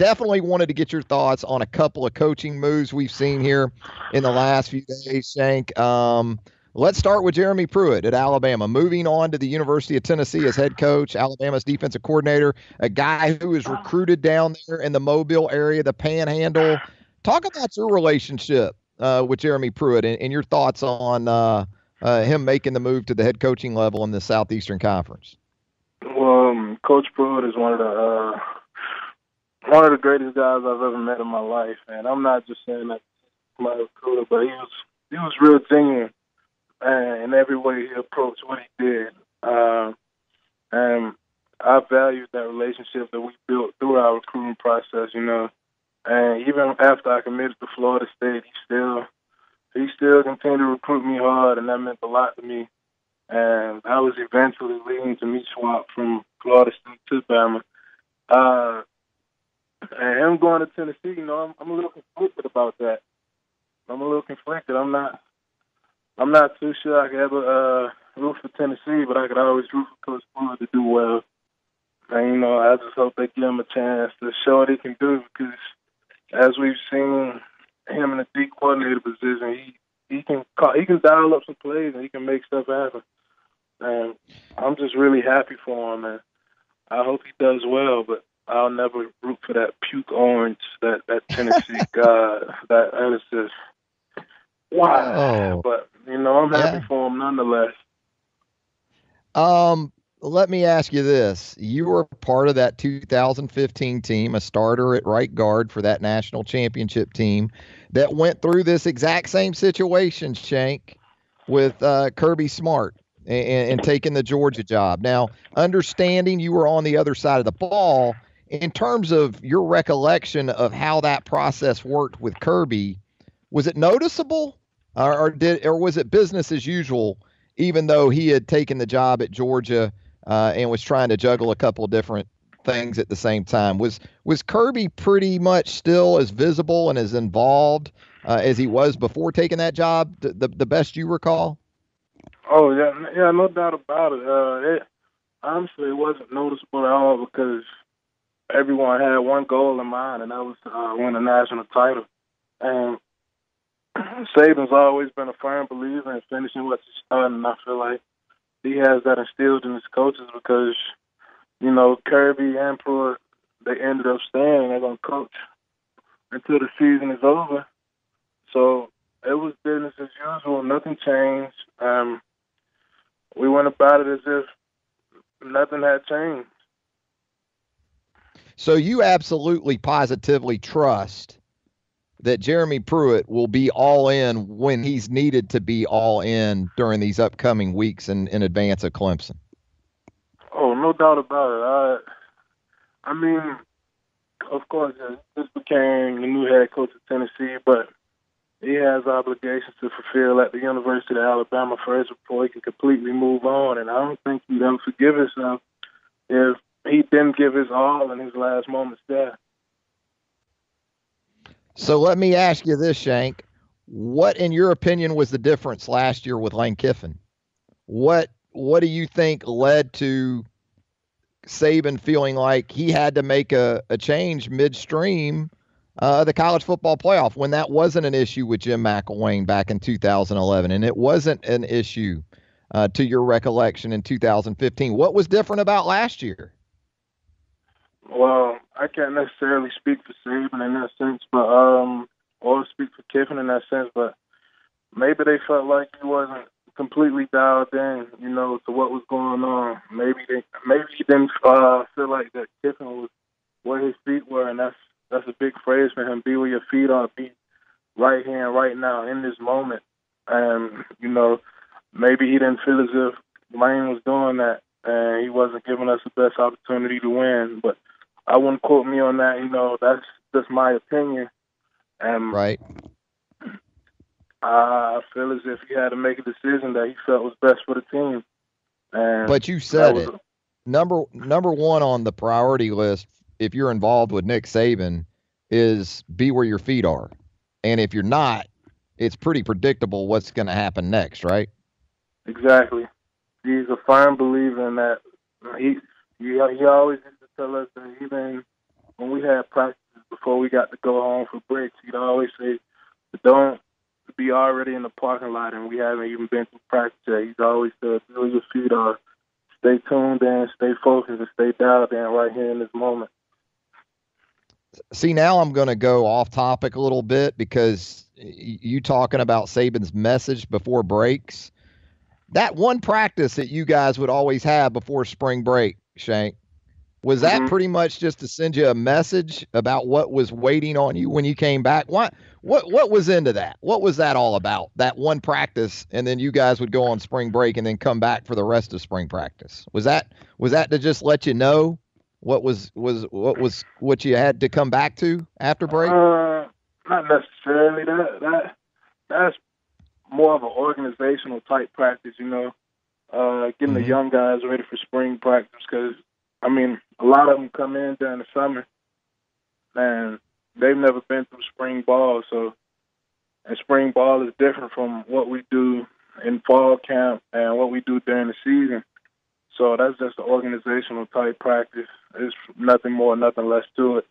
definitely wanted to get your thoughts on a couple of coaching moves we've seen here in the last few days, Shank. Let's start with Jeremy Pruitt at Alabama, moving on to the University of Tennessee as head coach, Alabama's defensive coordinator, a guy who is recruited down there in the Mobile area, the Panhandle. Talk about your relationship with Jeremy Pruitt and your thoughts on him making the move to the head coaching level in the Southeastern Conference. Well, Coach Pruitt is one of the greatest guys I've ever met in my life, and I'm not just saying that to my recruiter, but he was real genuine in every way he approached what he did, and I valued that relationship that we built through our recruiting process, you know. And even after I committed to Florida State, he still continued to recruit me hard, and that meant a lot to me. And I was eventually leading to me swap from Florida State to Bama. And him going to Tennessee, you know, I'm a little conflicted about that. I'm not too sure I could ever root for Tennessee, but I could always root for Coach Pruitt to do well. And, you know, I just hope they give him a chance to show what he can do, because as we've seen him in the D coordinator position, he can dial up some plays and he can make stuff happen. And I'm just really happy for him, and I hope he does well, but I'll never root for that puke orange, that Tennessee guy. That is just wow. But, you know, I'm happy for him nonetheless. Let me ask you this. You were part of that 2015 team, a starter at right guard for that national championship team that went through this exact same situation, Shank, with Kirby Smart and taking the Georgia job. Now, understanding you were on the other side of the ball, in terms of your recollection of how that process worked with Kirby, was it noticeable or was it business as usual, even though he had taken the job at Georgia and was trying to juggle a couple of different things at the same time? Was Kirby pretty much still as visible and as involved as he was before taking that job, the best you recall? Oh, yeah, no doubt about it. Honestly, it wasn't noticeable at all because everyone had one goal in mind, and that was to win a national title. And Saban's always been a firm believer in finishing what you start, and I feel like he has that instilled in his coaches because, you know, Kirby and Pruitt, they ended up staying and they're going to coach until the season is over. So it was business as usual. Nothing changed. We went about it as if nothing had changed. So you absolutely positively trust that Jeremy Pruitt will be all in when he's needed to be all in during these upcoming weeks in advance of Clemson? Oh, no doubt about it. I mean, of course, this became the new head coach of Tennessee, but he has obligations to fulfill at the University of Alabama first before he can completely move on, and I don't think he'd ever forgive himself if he didn't give his all in his last moments there. So let me ask you this, Shank. What, in your opinion, was the difference last year with Lane Kiffin? What do you think led to Saban feeling like he had to make a change midstream the college football playoff when that wasn't an issue with Jim McElwain back in 2011, and it wasn't an issue to your recollection in 2015? What was different about last year? Well, I can't necessarily speak for Saban in that sense, but or speak for Kiffin in that sense, but maybe they felt like he wasn't completely dialed in, you know, to what was going on. Maybe he didn't feel like that Kiffin was where his feet were, and that's a big phrase for him. Be where your feet are. Be right here and right now in this moment. And you know, maybe he didn't feel as if Lane was doing that, and he wasn't giving us the best opportunity to win. But I wouldn't quote me on that. You know, that's just my opinion. And right. I feel as if he had to make a decision that he felt was best for the team. And but you said it. Number one on the priority list, if you're involved with Nick Saban, is be where your feet are. And if you're not, it's pretty predictable what's going to happen next, right? Exactly. He's a firm believer in that. He always used to tell us that even when we had practices before we got to go home for breaks, he'd always say, don't be already in the parking lot and we haven't even been through practice yet. He's always said, feel your feet are, stay tuned in, stay focused, and stay dialed in right here in this moment. See, now I'm going to go off topic a little bit because you talking about Saban's message before breaks. That one practice that you guys would always have before spring break, Shank, was that pretty much just to send you a message about what was waiting on you when you came back? What was into that? What was that all about? That one practice, and then you guys would go on spring break and then come back for the rest of spring practice. Was that to just let you know what you had to come back to after break? Not necessarily. That's more of an organizational type practice, getting the young guys ready for spring practice. Because I mean, a lot of them come in during the summer, and they've never been through spring ball. And spring ball is different from what we do in fall camp and what we do during the season. So that's just an organizational type practice. It's nothing more, nothing less to it.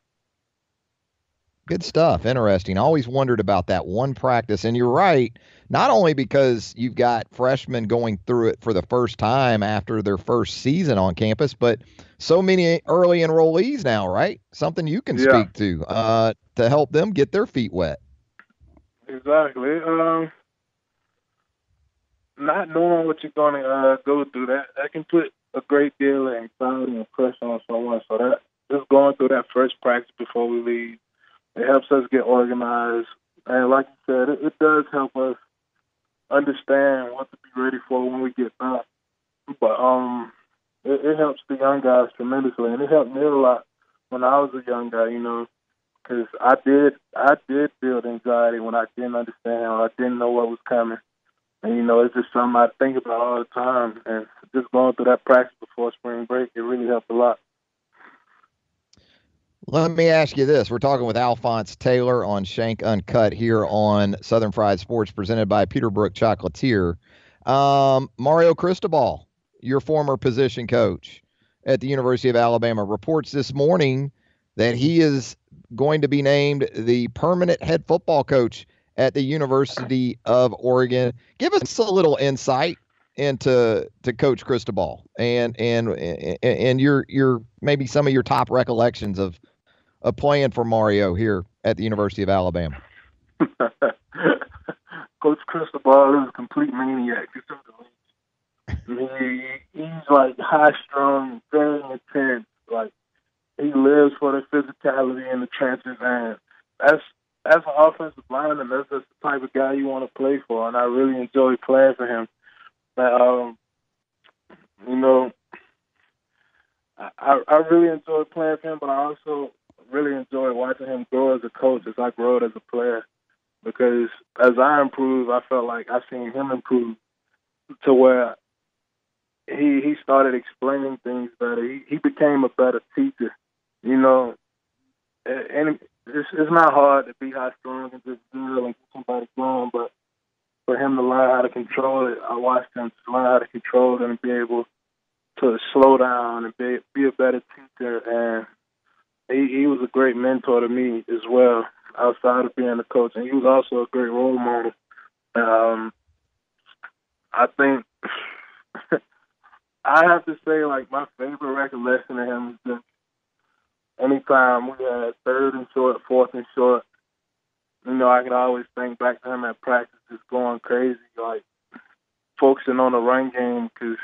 Good stuff. Interesting. I always wondered about that one practice. And you're right, not only because you've got freshmen going through it for the first time after their first season on campus, but so many early enrollees now, right? Something you can speak to help them get their feet wet. Exactly. Not knowing what you're going to go through, that can put a great deal of anxiety and pressure on someone. So that just going through that first practice before we leave, it helps us get organized. And like you said, it does help us understand what to be ready for when we get back. But it helps the young guys tremendously, and it helped me a lot when I was a young guy, because I did build anxiety when I didn't understand, or I didn't know what was coming. And, it's just something I think about all the time. And just going through that practice before spring break, it really helped a lot. Let me ask you this. We're talking with Alphonse Taylor on Shank Uncut here on Southern Fried Sports, presented by Peterbrook Chocolatier. Mario Cristobal, your former position coach at the University of Alabama, reports this morning that he is going to be named the permanent head football coach at the University of Oregon. Give us a little insight into Coach Cristobal and your maybe some of your top recollections of playing for Mario here at the University of Alabama. Coach Cristobal is a complete maniac. He's like high strung, very intense. Like, he lives for the physicality in the trenches, and as an offensive lineman, that's just the type of guy you want to play for, and I really enjoy playing for him. But, I really enjoy playing for him, but I also really enjoy watching him grow as a coach as I grow as a player. Because as I improve, I felt like I seen him improve to where he started explaining things better. He became a better teacher, and it's not hard to be high strong and just drill and get somebody going, but for him to learn how to control it, I watched him to learn how to control it and be able to slow down and be a better teacher. And he was a great mentor to me as well, outside of being a coach. And he was also a great role model. I think I have to say, like, my favorite recollection of him is just anytime we had third and short, fourth and short, I can always think back to him at practice just going crazy, like focusing on the run game, because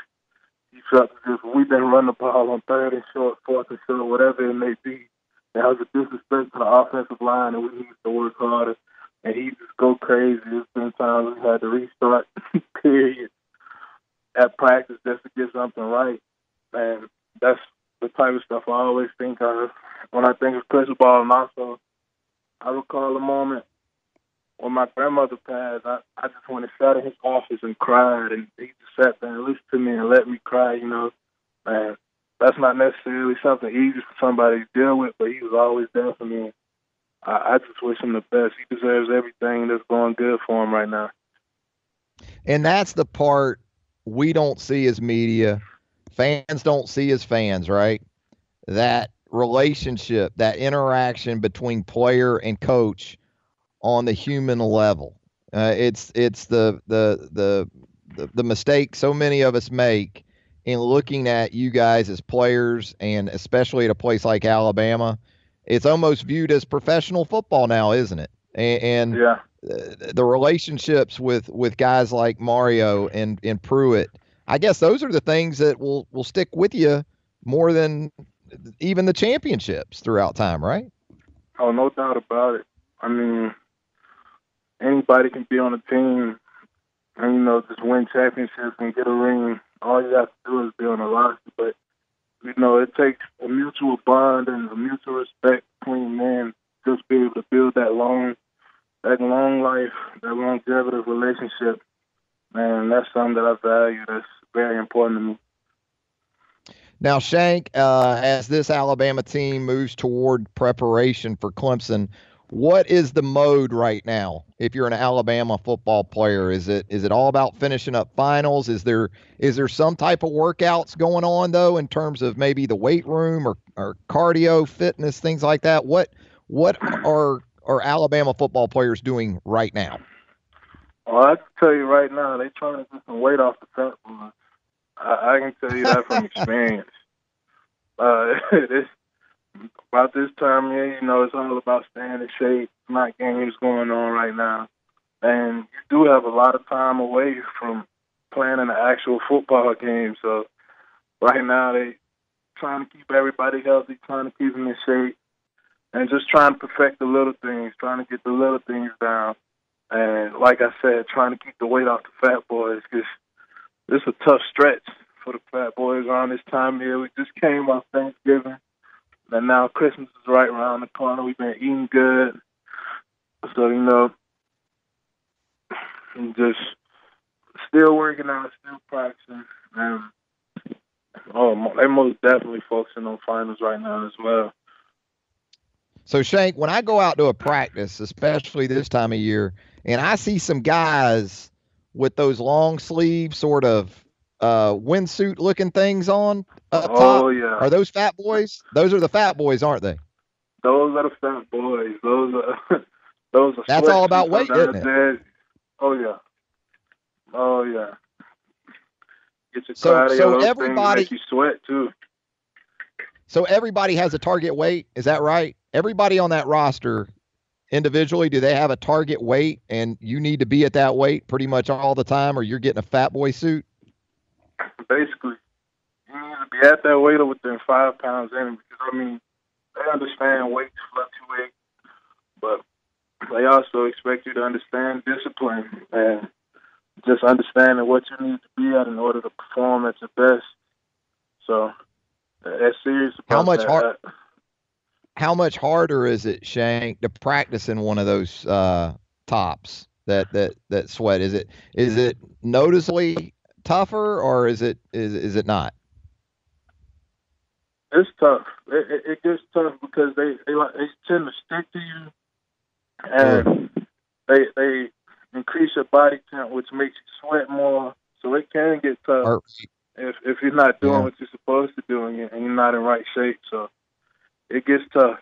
he felt as if we didn't run the ball on third and short, fourth and short, whatever it may be. That was a disrespect to the offensive line, and we needed to work harder. And he just go crazy. There's been times we had to restart, period, at practice just to get something right. And that's the type of stuff I always think of when I think of Cristobal. And also, I recall a moment when my grandmother passed. I just went and sat in his office and cried, and he just sat there and listened to me and let me cry, And that's not necessarily something easy for somebody to deal with, but he was always there for me. I just wish him the best. He deserves everything that's going good for him right now. And that's the part we don't see as media. Fans don't see as fans, right? That relationship, that interaction between player and coach on the human level. It's the mistake so many of us make in looking at you guys as players, and especially at a place like Alabama. It's almost viewed as professional football now, isn't it? And Yeah. the relationships with guys like Mario and Pruitt, I guess those are the things that will stick with you more than even the championships throughout time, right? Oh, no doubt about it. I mean, anybody can be on a team and, just win championships and get a ring. All you have to do is be on the roster. But, it takes a mutual bond and a mutual respect between men just be able to build that long life, that longevity relationship. And that's something that I value. That's very important to me. Now, Shank, as this Alabama team moves toward preparation for Clemson, what is the mode right now? If you're an Alabama football player, is it all about finishing up finals? Is there some type of workouts going on though, in terms of maybe the weight room or cardio, fitness, things like that? What are Alabama football players doing right now? Well, I can tell you right now, they trying to get some weight off the fat boys. I can tell you that from experience. It's about this time of year, it's all about staying in shape. Not games going on right now, and you do have a lot of time away from playing an actual football game. So right now, they trying to keep everybody healthy, trying to keep them in shape, and just trying to perfect the little things, trying to get the little things down. And like I said, trying to keep the weight off the fat boys, because it's a tough stretch for the fat boys around this time of year. We just came off Thanksgiving, and now Christmas is right around the corner. We've been eating good. So, and just still working out, still practicing. And, they're most definitely focusing on finals right now as well. So, Shank, when I go out to a practice, especially this time of year, and I see some guys with those long sleeve sort of windsuit looking things on up top. Oh, yeah. Are those fat boys? Those are the fat boys, aren't they? Those are the fat boys. Those are those are. That's all about weight, isn't it? Oh yeah. Oh yeah. Get your so those everybody things make you sweat too. So everybody has a target weight. Is that right? Everybody on that roster individually, do they have a target weight, and you need to be at that weight pretty much all the time, or you're getting a fat boy suit? Basically, you need to be at that weight or within 5 pounds in, because they understand weights fluctuate, but they also expect you to understand discipline and just understanding what you need to be at in order to perform at your best. So that's serious about How much harder is it, Shank, to practice in one of those tops that sweat? Is it noticeably tougher, or is it not? It's tough. It gets tough because they tend to stick to you, and they increase your body temp, which makes you sweat more. So it can get tough if you're not doing what you're supposed to do and you're not in right shape. So it gets tough.